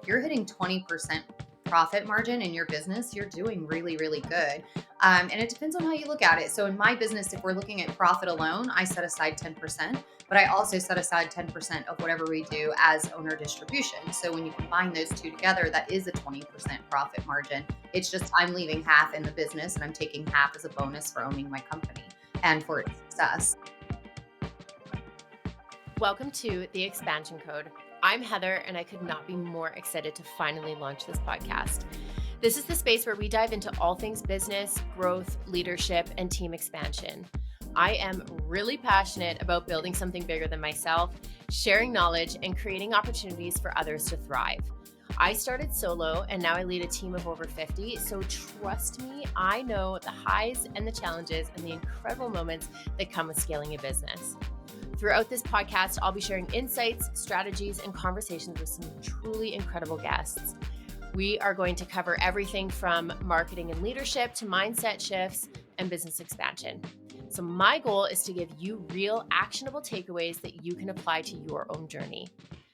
if you're hitting 20% profit margin in your business, you're doing really, really good. And it depends on how you look at it. So in my business, if we're looking at profit alone, I set aside 10%, but I also set aside 10% of whatever we do as owner distribution. So when you combine those two together, that is a 20% profit margin. It's just I'm leaving half in the business and I'm taking half as a bonus for owning my company and for its success. Welcome to The Expansion Code. I'm Heather, and I could not be more excited to finally launch this podcast. This is the space where we dive into all things business, growth, leadership, and team expansion. I am really passionate about building something bigger than myself, sharing knowledge, and creating opportunities for others to thrive. I started solo, and now I lead a team of over 50, so trust me, I know the highs and the challenges and the incredible moments that come with scaling a business. Throughout this podcast, I'll be sharing insights, strategies, and conversations with some truly incredible guests. We are going to cover everything from marketing and leadership to mindset shifts and business expansion. So my goal is to give you real actionable takeaways that you can apply to your own journey.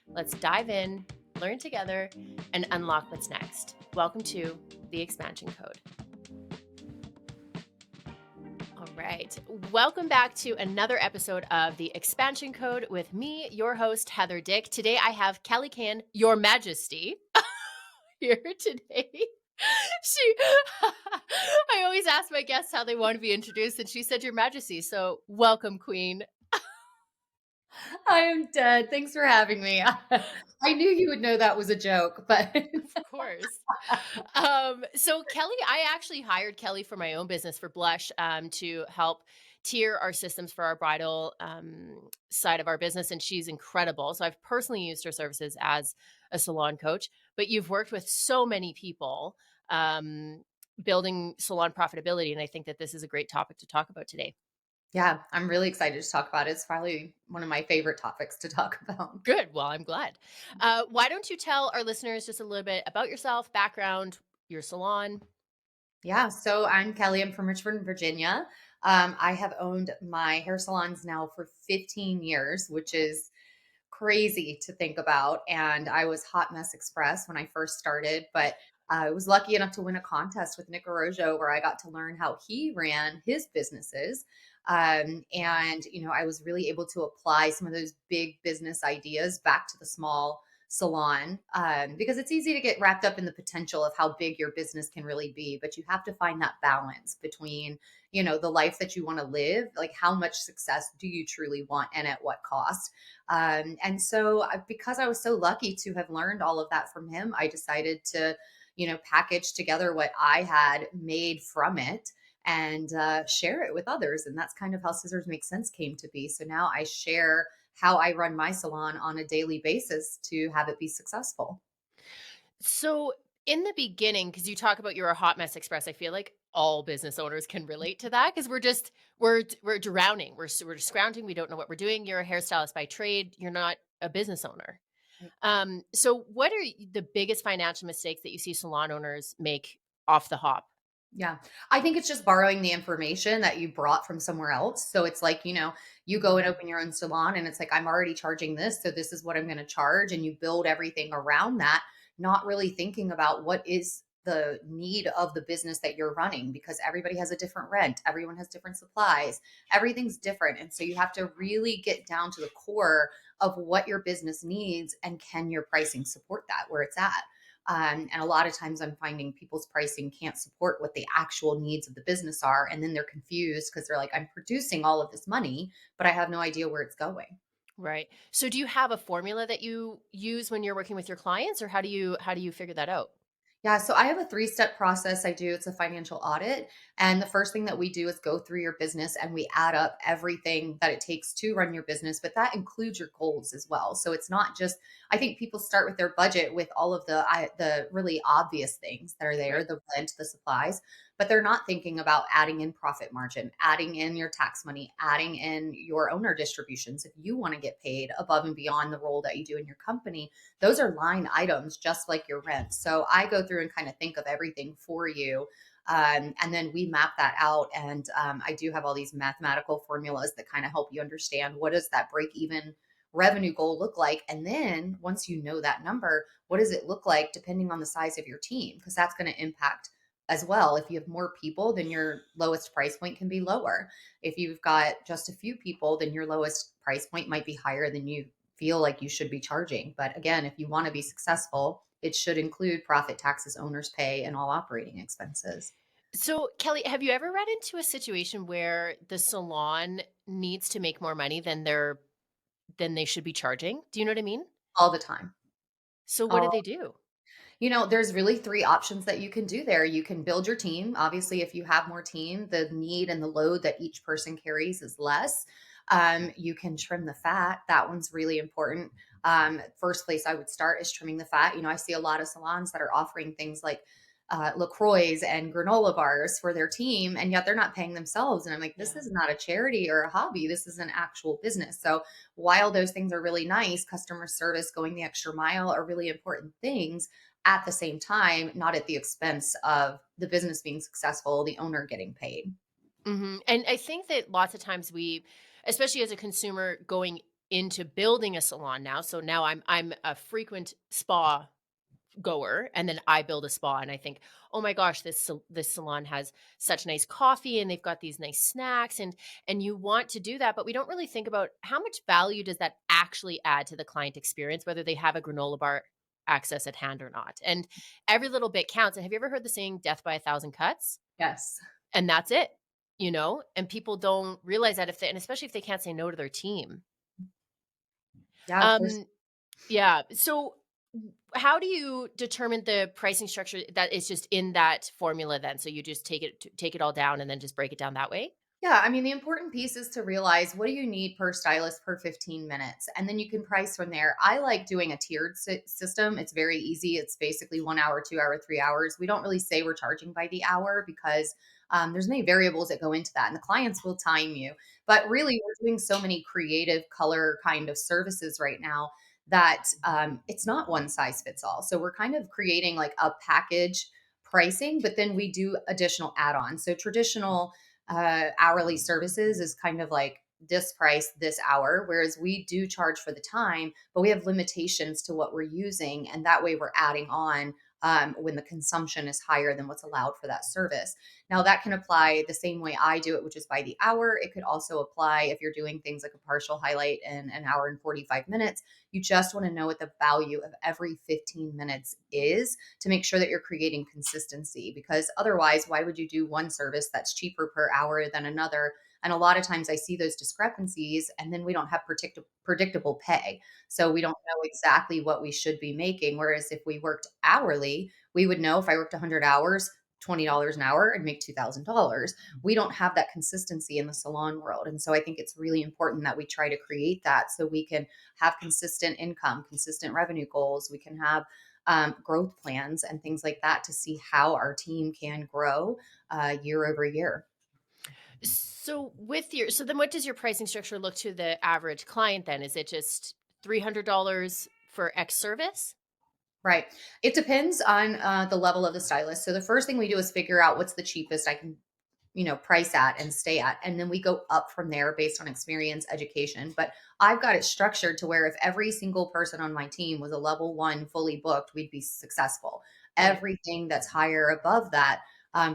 Let's dive in, learn together, and unlock what's next. Welcome to The Expansion Code. All right. Welcome back to another episode of The Expansion Code with me, your host, Heather Dick. Today I have Kelly Cahen, Your Majesty, here today. I always ask my guests how they want to be introduced, and she said Your Majesty. So welcome, Queen. I am dead. Thanks for having me. I knew you would know that was a joke, but Of course. So Kelly, I actually hired Kelly for my own business for Blush to help tier our systems for our bridal side of our business. And she's incredible. So I've personally used her services as a salon coach, but you've worked with so many people building salon profitability. And I think that this is a great topic to talk about today. yeah, I'm really excited to talk about it. It's probably one of my favorite topics to talk about. Good. Well, I'm glad. Why don't you tell our listeners just a little bit about yourself, background, your salon? Yeah, so I'm Kelly. I'm from Richmond, Virginia. I have owned my hair salons now for 15 years, which is crazy to think about. And I was Hot Mess Express when I first started, but I was lucky enough to win a contest with Nick Arojo where I got to learn how he ran his businesses. I was really able to apply some of those big business ideas back to the small salon because it's easy to get wrapped up in the potential of how big your business can really be, but you have to find that balance between the life that you want to live, like how much success do you truly want and at what cost. Because I was so lucky to have learned all of that from him, I decided to, package together what I had made from it and share it with others. And that's kind of how Scissors Make Sense came to be. So now I share how I run my salon on a daily basis to have it be successful. So in the beginning, because you talk about you're a hot mess express, I feel like all business owners can relate to that because we're drowning, we're scrounging, we don't know what we're doing. You're a hairstylist by trade, you're not a business owner. So what are the biggest financial mistakes that you see salon owners make off the hop? Yeah. I think it's just borrowing the information that you brought from somewhere else. So it's like, you go and open your own salon and it's like, I'm already charging this. So this is what I'm going to charge. And you build everything around that, not really thinking about what is the need of the business that you're running because everybody has a different rent. Everyone has different supplies. Everything's different. And so you have to really get down to the core of what your business needs and can your pricing support that where it's at. And a lot of times I'm finding people's pricing can't support what the actual needs of the business are. And then they're confused because they're like, I'm producing all of this money, but I have no idea where it's going. Right. So do you have a formula that you use when you're working with your clients, or how do you figure that out? Yeah, so I have a three-step process I do. It's a financial audit. And the first thing that we do is go through your business and we add up everything that it takes to run your business, but that includes your goals as well. So it's not just, I think people start with their budget with all of the really obvious things that are there, Right. the rent, the supplies, but they're not thinking about adding in profit margin, adding in your tax money, adding in your owner distributions. If you want to get paid above and beyond the role that you do in your company, those are line items just like your rent. So I go through and kind of think of everything for you. And then we map that out. And I do have all these mathematical formulas that kind of help you understand what does that break even revenue goal look like? And then once you know that number, what does it look like depending on the size of your team? Because that's going to impact as well. If you have more people, then your lowest price point can be lower. If you've got just a few people, then your lowest price point might be higher than you feel like you should be charging. But again, if you want to be successful, it should include profit taxes, owner's pay, and all operating expenses. So, Kelly, have you ever run into a situation where the salon needs to make more money than they should be charging? Do you know what I mean? All the time. So what do All they do? There's really 3 options that you can do there. You can build your team. Obviously, if you have more team, the need and the load that each person carries is less. You can trim the fat. That one's really important. First place I would start is trimming the fat. I see a lot of salons that are offering things like LaCroix and granola bars for their team, and yet they're not paying themselves. And I'm like, this Yeah. is not a charity or a hobby. This is an actual business. So while those things are really nice, customer service, going the extra mile are really important things at the same time, not at the expense of the business being successful, the owner getting paid. And I think that lots of times we, especially as a consumer going into building a salon now, so now I'm a frequent spa goer, and then I build a spa and I think, "Oh my gosh, this salon has such nice coffee and they've got these nice snacks," and you want to do that, but we don't really think about how much value does that actually add to the client experience, whether they have a granola bar access at hand or not. And every little bit counts. And have you ever heard the saying death by a thousand cuts? Yes. And that's it, and people don't realize that, if they, and especially if they can't say no to their team. Yeah, there's Um yeah. So how do you determine the pricing structure that is just in that formula then? So you just take it all down and then just break it down that way? Yeah, I mean, the important piece is to realize what do you need per stylist per 15 minutes, and then you can price from there. I like doing a tiered system. It's very easy. It's basically 1 hour, 2 hour, 3 hours. We don't really say we're charging by the hour because there's many variables that go into that, and the clients will time you. But really, we're doing so many creative color kind of services right now that it's not one size fits all. So we're kind of creating like a package pricing, but then we do additional add-ons. So traditional hourly services is kind of like this price this hour, whereas we do charge for the time, but we have limitations to what we're using, and that way we're adding on when the consumption is higher than what's allowed for that service. Now that can apply the same way I do it, which is by the hour. It could also apply if you're doing things like a partial highlight in an hour and 45 minutes. You just want to know what the value of every 15 minutes is to make sure that you're creating consistency, because otherwise why would you do one service that's cheaper per hour than another? And a lot of times I see those discrepancies, and then we don't have predictable pay, so we don't know exactly what we should be making. Whereas if we worked hourly, we would know if I worked 100 hours, $20 an hour, and make $2,000. We don't have that consistency in the salon world, and so I think it's really important that we try to create that so we can have consistent income, consistent revenue goals. We can have growth plans and things like that to see how our team can grow year over year. So then what does your pricing structure look to the average client then? Is it just $300 for X service? Right. It depends on the level of the stylist. So the first thing we do is figure out what's the cheapest I can price at and stay at. And then we go up from there based on experience, education. But I've got it structured to where if every single person on my team was a level one fully booked, we'd be successful. Right. Everything that's higher above that,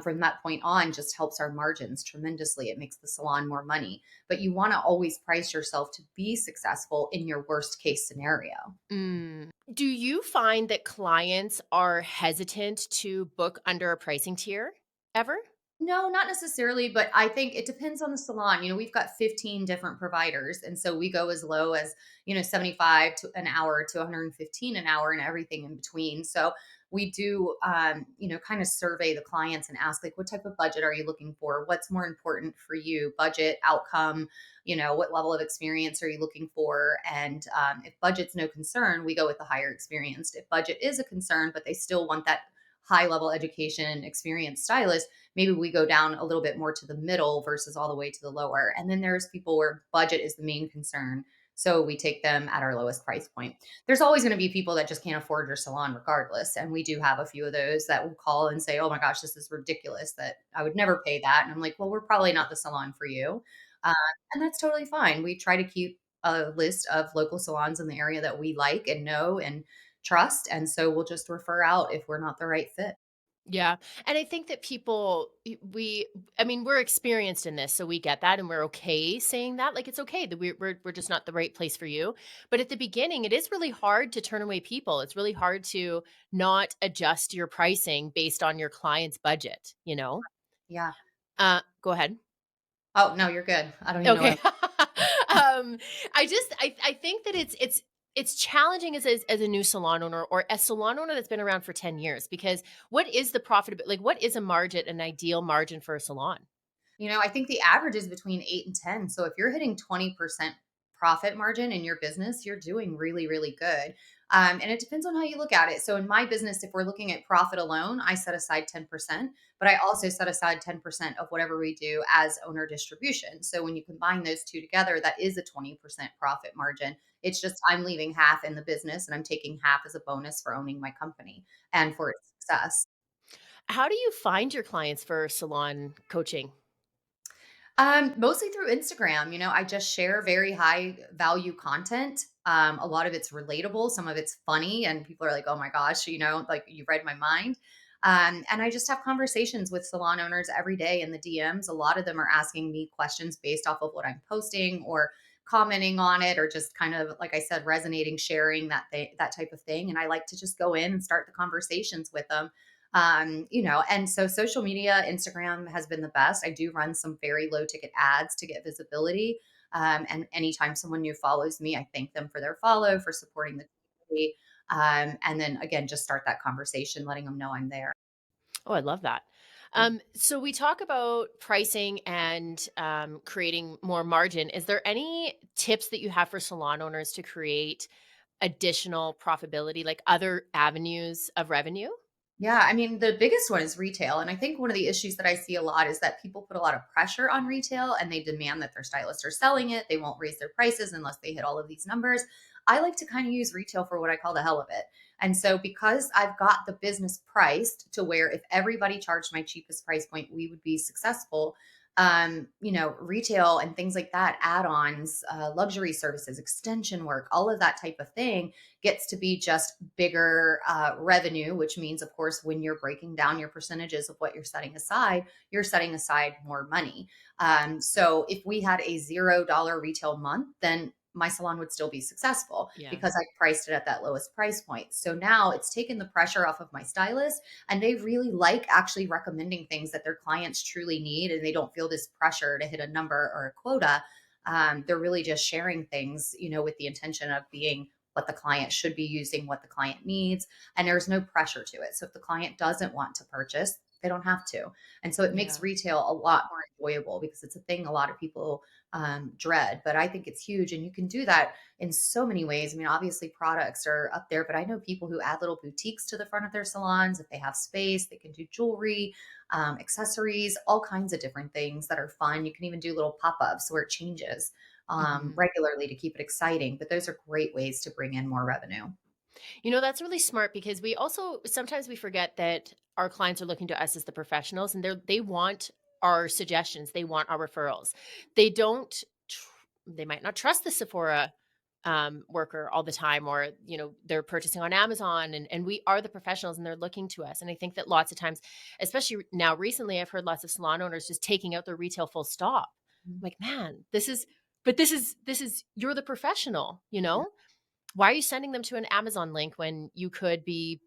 from that point on, just helps our margins tremendously. It makes the salon more money. But you want to always price yourself to be successful in your worst case scenario. Do you find that clients are hesitant to book under a pricing tier ever? No, not necessarily, but I think it depends on the salon. We've got 15 different providers. And so we go as low as, 75 to an hour to 115 an hour and everything in between. So we do, kind of survey the clients and ask, like, what type of budget are you looking for? What's more important for you? Budget, outcome, what level of experience are you looking for? And if budget's no concern, we go with the higher experienced. If budget is a concern, but they still want that high level education experienced stylist, maybe we go down a little bit more to the middle versus all the way to the lower. And then there's people where budget is the main concern. So we take them at our lowest price point. There's always going to be people that just can't afford your salon regardless. And we do have a few of those that will call and say, oh my gosh, this is ridiculous that I would never pay that. And I'm like, well, we're probably not the salon for you. Uh, and that's totally fine. We try to keep a list of local salons in the area that we like and know and trust. And so we'll just refer out if we're not the right fit. Yeah. And I think that people, I mean, we're experienced in this, so we get that and we're okay saying that. Like, it's okay that we're just not the right place for you. But at the beginning, it is really hard to turn away people. It's really hard to not adjust your pricing based on your client's budget, you know? Yeah. Go ahead. Oh, no, you're good. I don't even know what Okay. I'm. um, I think that it's challenging as a new salon owner or a salon owner that's been around for 10 years because what is the profitability? Like, what is a margin, an ideal margin for a salon? I think the average is between 8 and 10. So if you're hitting 20% profit margin in your business, you're doing really, really good. And it depends on how you look at it. So in my business, if we're looking at profit alone, I set aside 10%, but I also set aside 10% of whatever we do as owner distribution. So when you combine those two together, that is a 20% profit margin. It's just I'm leaving half in the business and I'm taking half as a bonus for owning my company and for its success. How do you find your clients for salon coaching? Mostly through Instagram. I just share very high value content. A lot of it's relatable, some of it's funny, and people are like, "Oh my gosh, like you read my mind." And I just have conversations with salon owners every day in the DMs. A lot of them are asking me questions based off of what I'm posting or commenting on it, or just kind of like I said, resonating, sharing that type of thing. And I like to just go in and start the conversations with them. And so social media, Instagram has been the best. I do run some very low ticket ads to get visibility. And anytime someone new follows me, I thank them for their follow, for supporting the community. And then again, just start that conversation, letting them know I'm there. Oh, I love that. So we talk about pricing and creating more margin. Is there any tips that you have for salon owners to create additional profitability, like other avenues of revenue? Yeah, I mean, the biggest one is retail. And I think one of the issues that I see a lot is that people put a lot of pressure on retail and they demand that their stylists are selling it. They won't raise their prices unless they hit all of these numbers. I like to kind of use retail for what I call the hell of it. And so, because I've got the business priced to where if everybody charged my cheapest price point, we would be successful. Retail and things like that, add ons, luxury services, extension work, all of that type of thing gets to be just bigger revenue, which means, of course, when you're breaking down your percentages of what you're setting aside more money. So if we had a $0 retail month, then my salon would still be successful Yeah. because I priced it at that lowest price point. So now it's taken the pressure off of my stylist, and they really like actually recommending things that their clients truly need, and they don't feel this pressure to hit a number or a quota. They're really just sharing things, with the intention of being what the client should be using, what the client needs, and there's no pressure to it. So if the client doesn't want to purchase, they don't have to. And so it makes Yeah. retail a lot more enjoyable because it's a thing a lot of people dread, but I think it's huge. And you can do that in so many ways. I mean, obviously, products are up there, but I know people who add little boutiques to the front of their salons. If they have space, they can do jewelry, accessories, all kinds of different things that are fun. You can even do little pop ups where it changes Mhm. regularly to keep it exciting. But those are great ways to bring in more revenue. That's really smart because we also sometimes we forget that our clients are looking to us as the professionals and they want our suggestions, they want our referrals. They don't they might not trust the Sephora worker all the time, or they're purchasing on Amazon, and we are the professionals and they're looking to us. And I think that lots of times, especially now recently, I've heard lots of salon owners just taking out their retail full stop. I'm like, man, this is you're the professional, why are you sending them to an Amazon link when you could be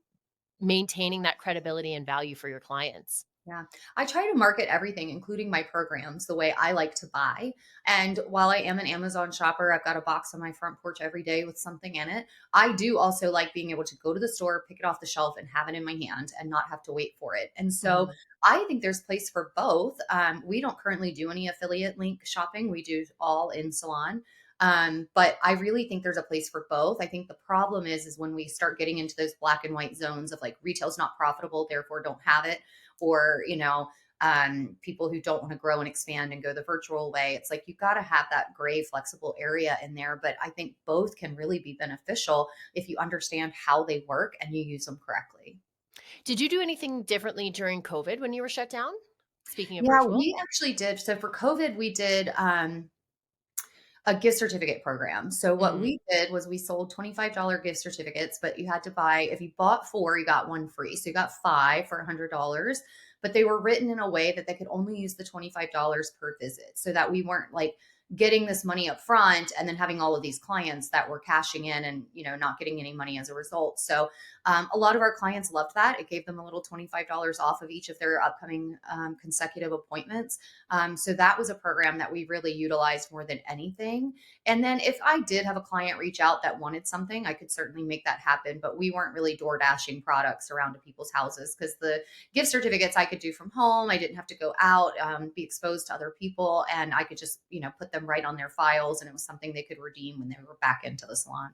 maintaining that credibility and value for your clients? Yeah. I try to market everything, including my programs, the way I like to buy. And while I am an Amazon shopper, I've got a box on my front porch every day with something in it. I do also like being able to go to the store, pick it off the shelf, and have it in my hand and not have to wait for it. And so Mhm. I think there's place for both. We don't currently do any affiliate link shopping, we do all in salon. But I really think there's a place for both. I think the problem is when we start getting into those black and white zones of like retail's not profitable, therefore don't have it, or people who don't want to grow and expand and go the virtual way. It's like you got to have that gray flexible area in there, but I think both can really be beneficial if you understand how they work and you use them correctly. Did you do anything differently during COVID when you were shut down? Speaking of Yeah, virtual? we actually did. So for COVID, we did A gift certificate program. So what Mm, we did was we sold $25 gift certificates, but you had to buy, if you bought 4, you got 1 free. So you got 5 for $100, but they were written in a way that they could only use the $25 per visit, so that we weren't like getting this money up front and then having all of these clients that were cashing in and, not getting any money as a result. So a lot of our clients loved that. It gave them a little $25 off of each of their upcoming consecutive appointments. So that was a program that we really utilized more than anything. And then if I did have a client reach out that wanted something, I could certainly make that happen. But we weren't really door dashing products around to people's houses, because the gift certificates I could do from home. I didn't have to go out, be exposed to other people, and I could just, put them right on their files. And it was something they could redeem when they were back into the salon.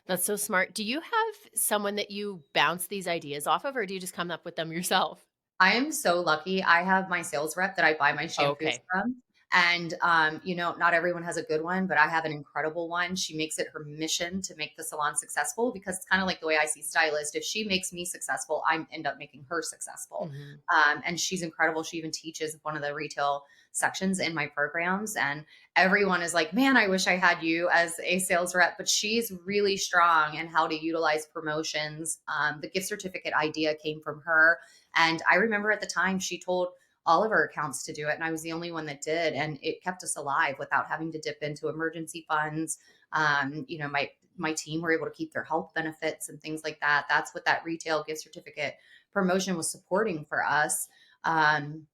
that's so smart. Do you have someone that you bounce these ideas off of, or do you just come up with them yourself? I am so lucky. I have my sales rep that I buy my shampoos Okay. from. And, not everyone has a good one, but I have an incredible one. She makes it her mission to make the salon successful, because it's kind of like the way I see stylist. If she makes me successful, I end up making her successful. Mhm. And she's incredible. She even teaches one of the retail sections in my programs. And everyone is like, man, I wish I had you as a sales rep. But she's really strong in how to utilize promotions. The gift certificate idea came from her, and I remember at the time she told all of her accounts to do it, and I was the only one that did. And it kept us alive without having to dip into emergency funds. My team were able to keep their health benefits and things like that. That's what that retail gift certificate promotion was supporting for us. Um,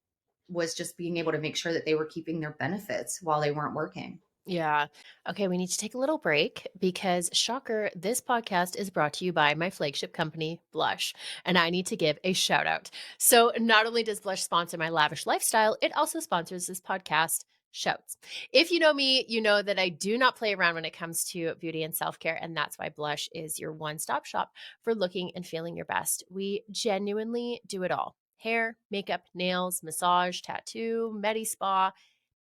was just being able to make sure that they were keeping their benefits while they weren't working. Yeah. Okay, we need to take a little break because, shocker, this podcast is brought to you by my flagship company, Blush, and I need to give a shout out. So, not only does Blush sponsor my lavish lifestyle, it also sponsors this podcast. Shouts. If you know me, you know that I do not play around when it comes to beauty and self care, and that's why Blush is your one stop shop for looking and feeling your best. We genuinely do it all: hair, makeup, nails, massage, tattoo, medi spa.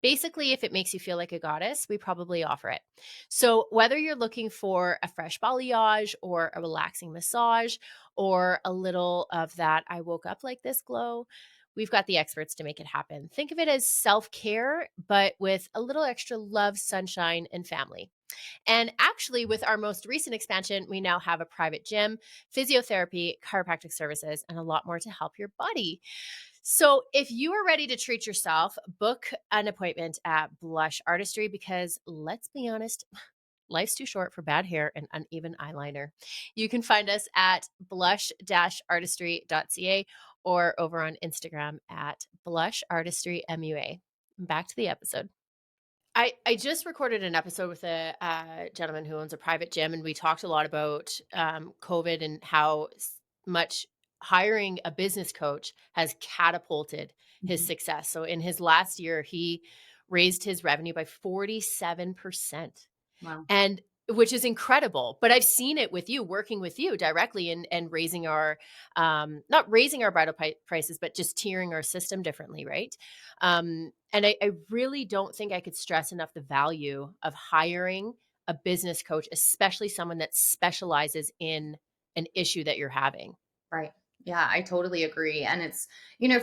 Basically, if it makes you feel like a goddess, we probably offer it. So, whether you're looking for a fresh balayage or a relaxing massage or a little of that I woke up like this glow, we've got the experts to make it happen. Think of it as self care, but with a little extra love, sunshine, and family. And actually, with our most recent expansion, we now have a private gym, physiotherapy, chiropractic services, and a lot more to help your body. So, if you are ready to treat yourself, book an appointment at Blush Artistry, because let's be honest, life's too short for bad hair and uneven eyeliner. You can find us at blush-artistry.ca or over on Instagram at blushartistrymua. Back to the episode. I just recorded an episode with a gentleman who owns a private gym, and we talked a lot about COVID and how much hiring a business coach has catapulted his Mhm. success. So in his last year, he raised his revenue by 47%. Wow. And which is incredible, but I've seen it with you, working with you directly, and raising our, not raising our bridal prices, but just tiering our system differently, right? And I really don't think I could stress enough the value of hiring a business coach, especially someone that specializes in an issue that you're having. Right. Yeah, I totally agree. And it's,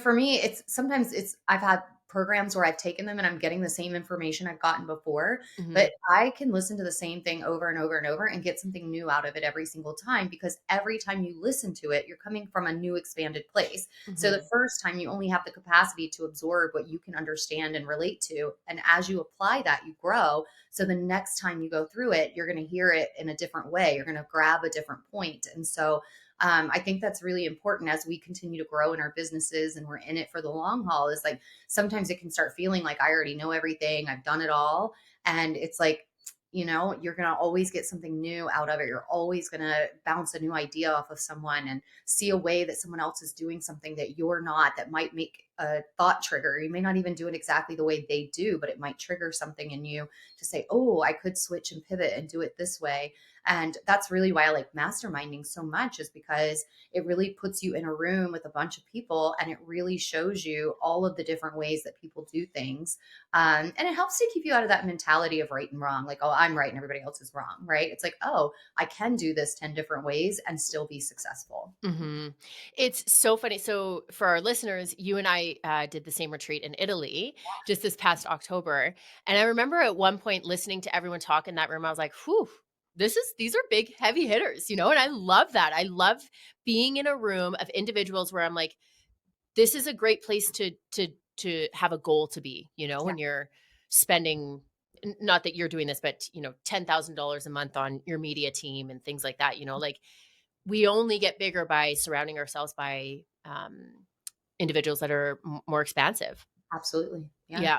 for me, it's sometimes I've had programs where I've taken them and I'm getting the same information I've gotten before, Mhm, but I can listen to the same thing over and over and over and get something new out of it every single time, because every time you listen to it, you're coming from a new expanded place. So the mhm, first time you only have the capacity to absorb what you can understand and relate to. And as you apply that, you grow. So the next time you go through it, you're going to hear it in a different way. You're going to grab a different point. And so I think that's really important as we continue to grow in our businesses and we're in it for the long haul. Is like sometimes it can start feeling like I already know everything, I've done it all. And it's like, you're going to always get something new out of it. You're always going to bounce a new idea off of someone and see a way that someone else is doing something that you're not, that might make a thought trigger. You may not even do it exactly the way they do, but it might trigger something in you to say, oh, I could switch and pivot and do it this way. And that's really why I like masterminding so much, is because it really puts you in a room with a bunch of people and it really shows you all of the different ways that people do things. And it helps to keep you out of that mentality of right and wrong, like, oh, I'm right and everybody else is wrong, right? It's like, oh, I can do this 10 different ways and still be successful. mhm. It's so funny. So, for our listeners, you and I I did the same retreat in Italy just this past October. And I remember at one point listening to everyone talk in that room, I was like, whew, these are big, heavy hitters, and I love that. I love being in a room of individuals where I'm like, this is a great place to have a goal to be, Yeah, when you're spending not that you're doing this, but $10,000 a month on your media team and things like that, like we only get bigger by surrounding ourselves by individuals that are more expansive. absolutely. Yeah. Yeah.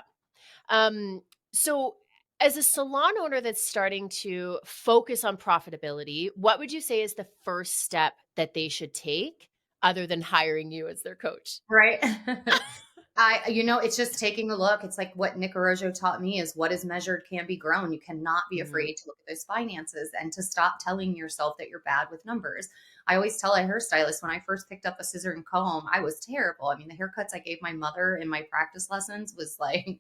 Um, so as a salon owner that's starting to focus on profitability, what would you say is the first step that they should take other than hiring you as their coach? Right. It's just taking a look. It's like what Nick Orojo taught me is what is measured can be grown. You cannot be Mhm. afraid to look at those finances and to stop telling yourself that you're bad with numbers. I always tell a hairstylist when I first picked up a scissor and comb, I was terrible. I mean, the haircuts I gave my mother in my practice lessons was like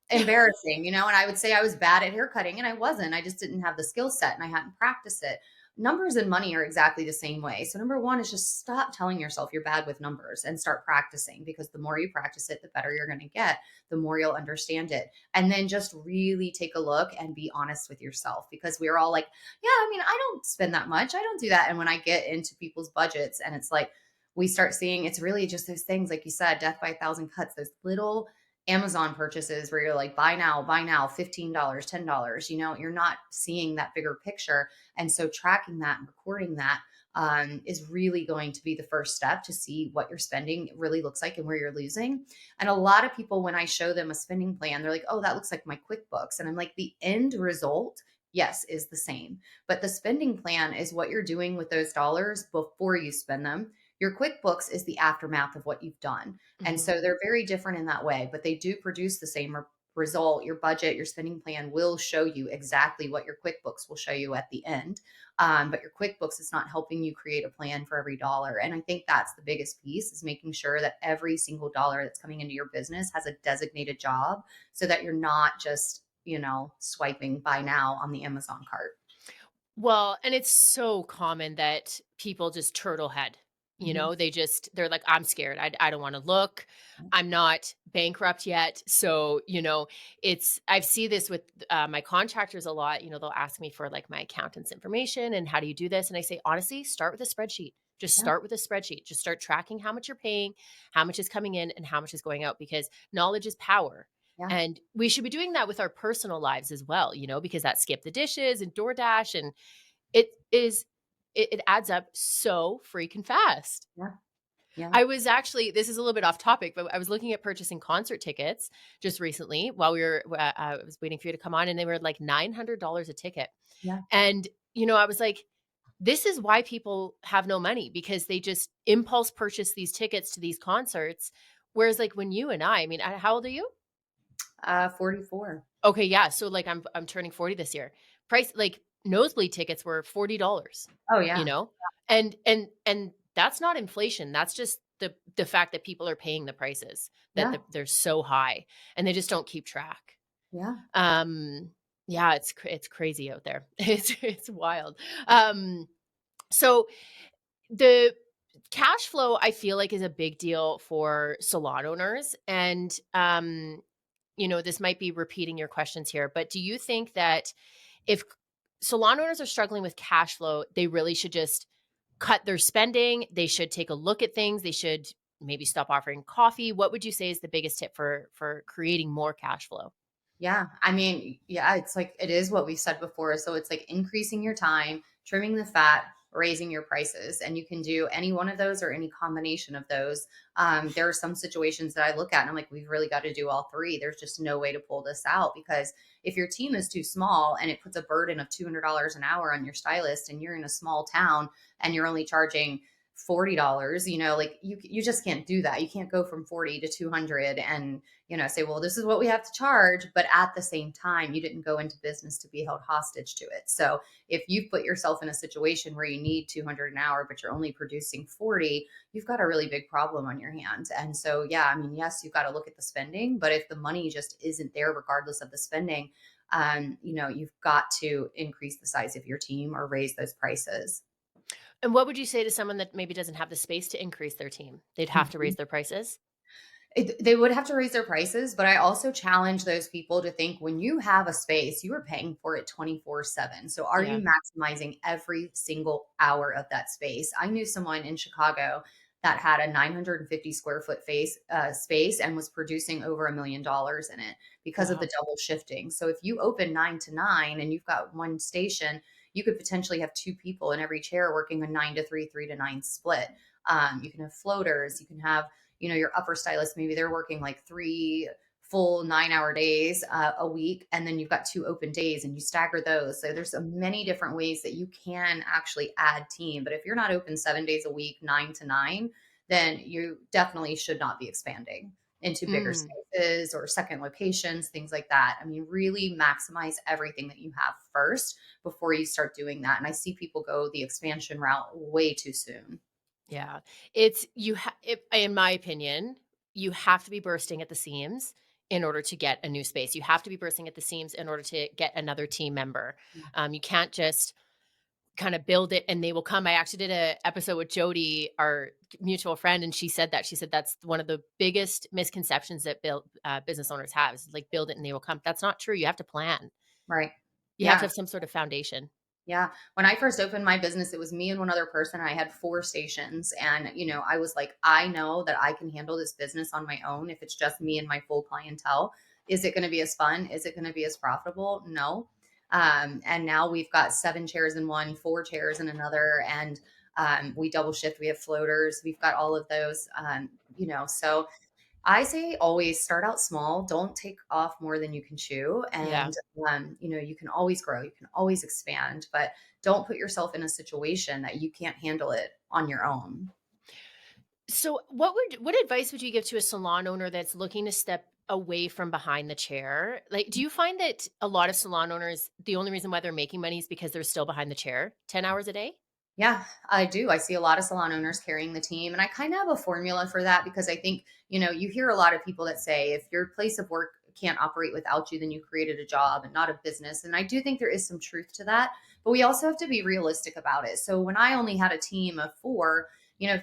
embarrassing, and I would say I was bad at hair cutting and I wasn't. I just didn't have the skill set and I hadn't practiced it. Numbers and money are exactly the same way. So number one is just stop telling yourself you're bad with numbers and start practicing, because the more you practice it, the better you're going to get, the more you'll understand it. And then just really take a look and be honest with yourself, because we're all like, yeah, I mean, I don't spend that much. I don't do that. And when I get into people's budgets and it's like, we start seeing it's really just those things, like you said, death by a thousand cuts, those little Amazon purchases where you're like, buy now, $15, $10, you're not seeing that bigger picture. And so tracking that and recording that is really going to be the first step to see what your spending really looks like and where you're losing. And a lot of people, when I show them a spending plan, they're like, oh, that looks like my QuickBooks. And I'm like, the end result, yes, is the same. But the spending plan is what you're doing with those dollars before you spend them. Your QuickBooks is the aftermath of what you've done. And Mhm. so they're very different in that way, but they do produce the same result. Your budget, your spending plan will show you exactly what your QuickBooks will show you at the end. But your QuickBooks is not helping you create a plan for every dollar. And I think that's the biggest piece, is making sure that every single dollar that's coming into your business has a designated job, so that you're not just, swiping buy now on the Amazon cart. Well, and it's so common that people just turtle head. Mhm. They're like, I'm scared. I don't want to look. I'm not bankrupt yet. So, I see this with my contractors a lot. They'll ask me for like my accountant's information and how do you do this? And I say, honestly, start with a spreadsheet. Just Yeah. start with a spreadsheet. Just start tracking how much you're paying, how much is coming in, and how much is going out, because knowledge is power. Yeah. And we should be doing that with our personal lives as well, because that skip the dishes and DoorDash and it is it adds up so freaking fast. Yeah. Yeah. I was actually this is a little bit off topic, but I was looking at purchasing concert tickets just recently while I was waiting for you to come on, and they were like $900 a ticket. Yeah. And, I was like, this is why people have no money, because they just impulse purchase these tickets to these concerts. Whereas like when you and I mean, how old are you? 44. Okay, yeah, so, like, I'm turning 40 this year. Price like, nosebleed tickets were $40, Oh you yeah. know? And that's not inflation, that's just the fact that people are paying the prices, that Yeah. they're so high, and they just don't keep track. Yeah. Um, yeah, it's crazy out there. It's wild. Um, so the cash flow, I feel like, is a big deal for salon owners, and, this might be repeating your questions here, but do you think that if salon owners are struggling with cash flow, they really should just cut their spending? They should take a look at things. They should maybe stop offering coffee. What would you say is the biggest tip for creating more cash flow? Yeah. I mean, yeah, it's like it is what we've said before. So it's like increasing your time, trimming the fat, raising your prices. And you can do any one of those or any combination of those. There are some situations that I look at and I'm like, we've really got to do all three. There's just no way to pull this out, because if your team is too small and it puts a burden of $200 an hour on your stylist, and you're in a small town and you're only charging $40, like you just can't do that. You can't go from 40 to 200 and say, well, this is what we have to charge. But at the same time, you didn't go into business to be held hostage to it. So if you've put yourself in a situation where you need 200 an hour, but you're only producing 40, you've got a really big problem on your hands. And so, yeah, I mean, yes, you've got to look at the spending, but if the money just isn't there, regardless of the spending, you've got to increase the size of your team or raise those prices. And what would you say to someone that maybe doesn't have the space to increase their team? They'd have to raise their prices? They would have to raise their prices, but I also challenge those people to think when you have a space, you are paying for it 24/7. So are you Yeah. maximizing every single hour of that space? I knew someone in Chicago that had a 950 square foot space and was producing over $1 million in it because of the Wow. double shifting. So if you open 9 to 9 and you've got one station, you could potentially have two people in every chair working a 9 to 3, 3 to 9 split. You can have floaters, you can have your upper stylist, maybe they're working like 3 full 9-hour days a week, and then you've got two open days and you stagger those. So there's many different ways that you can actually add team. But if you're not open 7 days a week, 9 to 9, then you definitely should not be expanding into bigger Mm. spaces or second locations, things like that. I mean, really maximize everything that you have first before you start doing that. And I see people go the expansion route way too soon. Yeah. It's you in my opinion, you have to be bursting at the seams in order to get a new space. You have to be bursting at the seams in order to get another team member. You can't just kind of build it and they will come. I actually did a episode with Jody, our mutual friend, and she said that. She said that's one of the biggest misconceptions that business owners have is like build it and they will come. That's not true. You have to plan. Right. You have to Yeah. have some sort of foundation. Yeah. When I first opened my business, it was me and one other person. I had four stations. And, I was like, I know that I can handle this business on my own if it's just me and my full clientele. Is it going to be as fun? Is it going to be as profitable? No. And now we've got 7 chairs in one, 4 chairs in another. And we double shift. We have floaters. We've got all of those. So I say always start out small. Don't take off more than you can chew. Yeah. And, you can always grow, you can always expand, but don't put yourself in a situation that you can't handle it on your own. So what advice would you give to a salon owner that's looking to step away from behind the chair? Like, do you find that a lot of salon owners, the only reason why they're making money is because they're still behind the chair 10 hours a day? Yeah, I do. I see a lot of salon owners carrying the team. And I kind of have a formula for that because I think, you hear a lot of people that say if your place of work can't operate without you, then you created a job and not a business. And I do think there is some truth to that. But we also have to be realistic about it. So when I only had a team of four,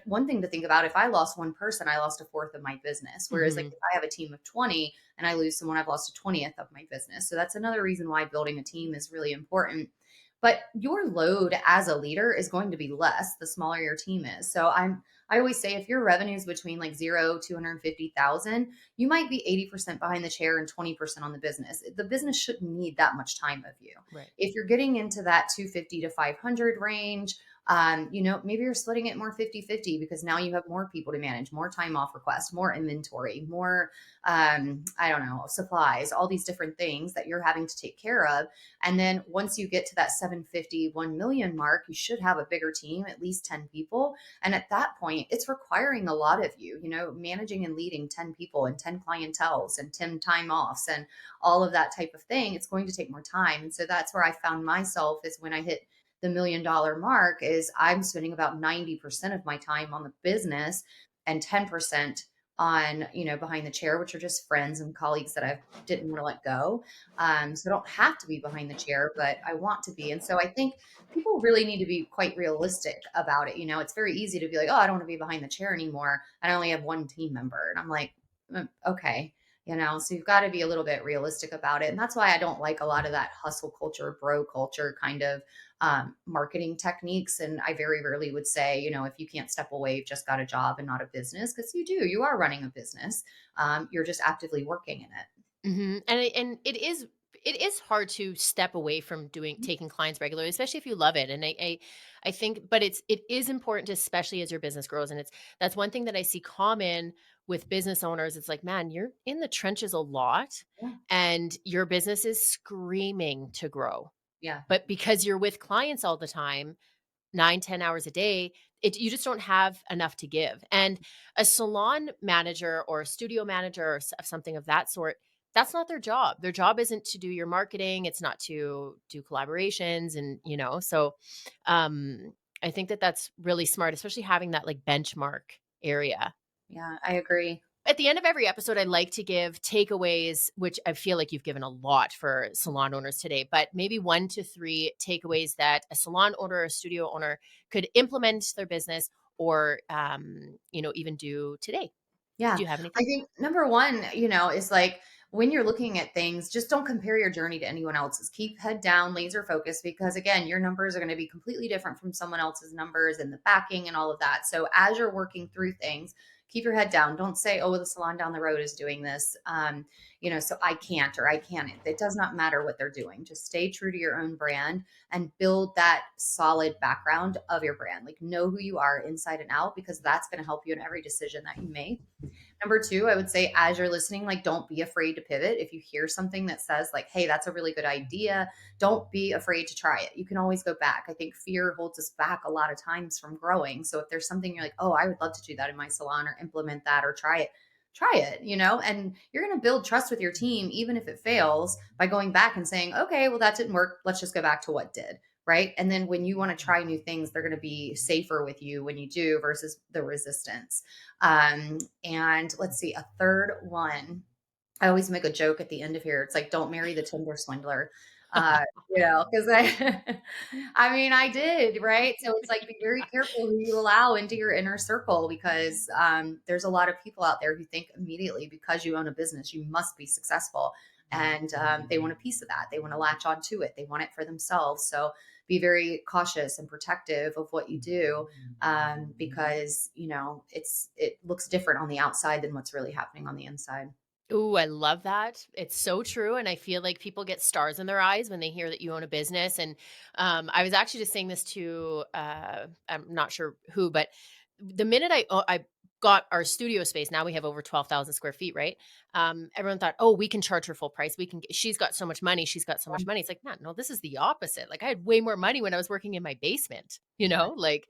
one thing to think about, if I lost one person, I lost a fourth of my business. Whereas like Mhm. if I have a team of 20 and I lose someone, I've lost a 20th of my business. So that's another reason why building a team is really important, but your load as a leader is going to be less the smaller your team is. So I always say if your revenue is between like 0 250,000, you might be 80% behind the chair and 20% on the business. The business shouldn't need that much time of you. Right. If you're getting into that 250 to 500 range, maybe you're splitting it more 50-50 because now you have more people to manage, more time off requests, more inventory, more I don't know, supplies, all these different things that you're having to take care of. And then once you get to that 750, 1 million mark, you should have a bigger team, at least 10 people. And at that point, it's requiring a lot of you, managing and leading 10 people and 10 clientels and 10 time offs and all of that type of thing. It's going to take more time. And so that's where I found myself is when I hit the $1 million mark is I'm spending about 90% of my time on the business and 10% on, behind the chair, which are just friends and colleagues that I didn't want to let go. So I don't have to be behind the chair, but I want to be. And so I think people really need to be quite realistic about it. It's very easy to be like, oh, I don't want to be behind the chair anymore. And I only have one team member. And I'm like, okay. So you've got to be a little bit realistic about it. And that's why I don't like a lot of that hustle culture, bro culture kind of marketing techniques. And I very rarely would say, if you can't step away, you've just got a job and not a business, because you are running a business. You're just actively working in it. Mhm, and it is hard to step away from doing taking clients regularly, especially if you love it, and I think but it is important, especially as your business grows, and that's one thing that I see common with business owners. It's like, "Man, you're in the trenches a lot, Yeah. and your business is screaming to grow." Yeah. But because you're with clients all the time, 9, 10 hours a day, you just don't have enough to give. And a salon manager or a studio manager or something of that sort, that's not their job. Their job isn't to do your marketing. It's not to do collaborations. And, so I think that that's really smart, especially having that like benchmark area. Yeah. I agree. At the end of every episode, I like to give takeaways, which I feel like you've given a lot for salon owners today, but maybe 1 to 3 takeaways that a salon owner or a studio owner could implement their business or, even do today. Yeah. Do you have I anything? think number one, is like when you're looking at things, just don't compare your journey to anyone else's. Keep head down, laser focus, because again, your numbers are going to be completely different from someone else's numbers and the backing and all of that. So as you're working through things, keep your head down. Don't say, oh, the salon down the road is doing this. So I can't or I can't. It does not matter what they're doing. Just stay true to your own brand and build that solid background of your brand. Like know who you are inside and out, because that's going to help you in every decision that you make. Number two, I would say as you're listening, like don't be afraid to pivot. If you hear something that says like, hey, that's a really good idea, don't be afraid to try it. You can always go back. I think fear holds us back a lot of times from growing. So if there's something you're like, oh, I would love to do that in my salon or implement that or try it, and you're going to build trust with your team, even if it fails, by going back and saying, okay, well, that didn't work. Let's just go back to what did. Right. And then when you want to try new things, they're going to be safer with you when you do versus the resistance. And let's see, a third one. I always make a joke at the end of here. It's like, don't marry the Tinder swindler. Uh, because I mean, I did, right? So it's like, be very careful who you allow into your inner circle, because there's a lot of people out there who think immediately because you own a business, you must be successful. And they want a piece of that. They want to latch onto it. They want it for themselves. So be very cautious and protective of what you do, because it looks different on the outside than what's really happening on the inside. Ooh, I love that. It's so true, and I feel like people get stars in their eyes when they hear that you own a business, and, I was actually just saying this to, I'm not sure who, but the minute I got our studio space, now we have over 12,000 square feet, right? Everyone thought, "Oh, we can charge her full price. We can g she's got so much money, she's got so much money." It's like, "Man, no, this is the opposite." Like, I had way more money when I was working in my basement, you know? Like,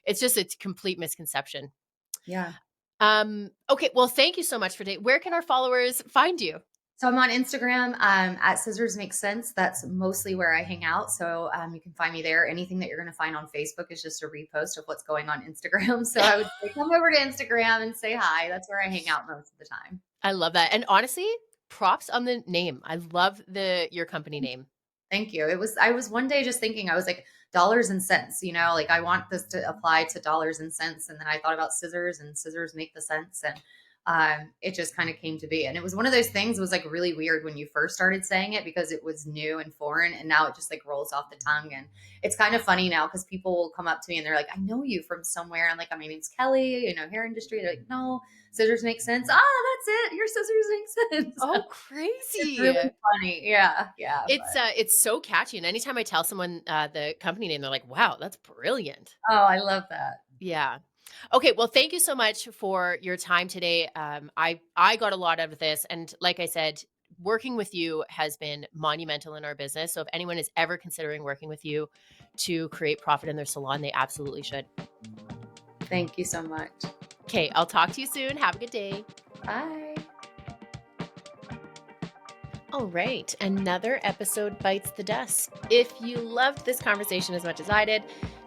it's just a complete misconception. Yeah. Okay, well, thank you so much for today. Where can our followers find you? So I'm on Instagram at Scissors Make Sense. That's mostly where I hang out. So you can find me there. Anything that you're going to find on Facebook is just a repost of what's going on Instagram. So I would say come over to Instagram and say hi. That's where I hang out most of the time. I love that, and honestly, props on the name. I love your company name. Thank you. I was one day just thinking, I was like, dollars and cents, like I want this to apply to dollars and cents. And then I thought about scissors, and scissors make the sense. And it just kind of came to be. And it was one of those things, it was like really weird when you first started saying it, because it was new and foreign. And now it just like rolls off the tongue. And it's kind of funny now, because people will come up to me and they're like, I know you from somewhere. I'm like, oh, my name's Kelly, hair industry. They're like, no, scissors make sense. Ah, that's it. Your scissors make sense. Oh, It's crazy. really funny. Yeah. Yeah. It's so catchy, and anytime I tell someone, the company name, they're like, "Wow, that's brilliant." Oh, I love that. Yeah. Okay, well, thank you so much for your time today. I got a lot out of this, and like I said, working with you has been monumental in our business. So if anyone is ever considering working with you to create profit in their salon, they absolutely should. Thank you so much. Okay, I'll talk to you soon. Have a good day. Bye. All right, another episode bites the dust. If you loved this conversation as much as I did,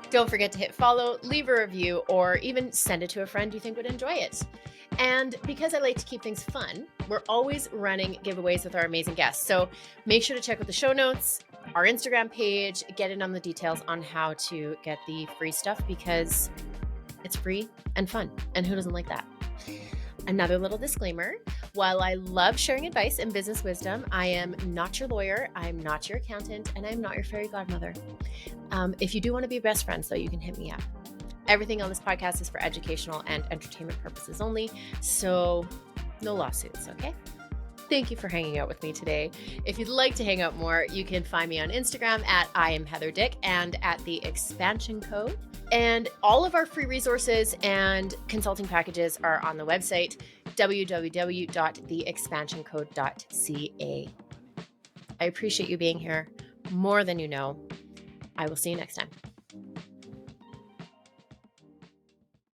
don't forget to hit follow, leave a review, or even send it to a friend you think would enjoy it. And because I like to keep things fun, we're always running giveaways with our amazing guests. So make sure to check out the show notes, our Instagram page, get in on the details on how to get the free stuff, because it's free and fun. And who doesn't like that? Another little disclaimer. While I love sharing advice and business wisdom, I am not your lawyer, I'm not your accountant, and I'm not your fairy godmother. If you do want to be best friends, though, you can hit me up. Everything on this podcast is for educational and entertainment purposes only, so no lawsuits, okay? Thank you for hanging out with me today. If you'd like to hang out more, you can find me on Instagram at I am Heather Dick and at the Expansion Code. And all of our free resources and consulting packages are on the website, www.theexpansioncode.ca. I appreciate you being here more than you know. I will see you next time.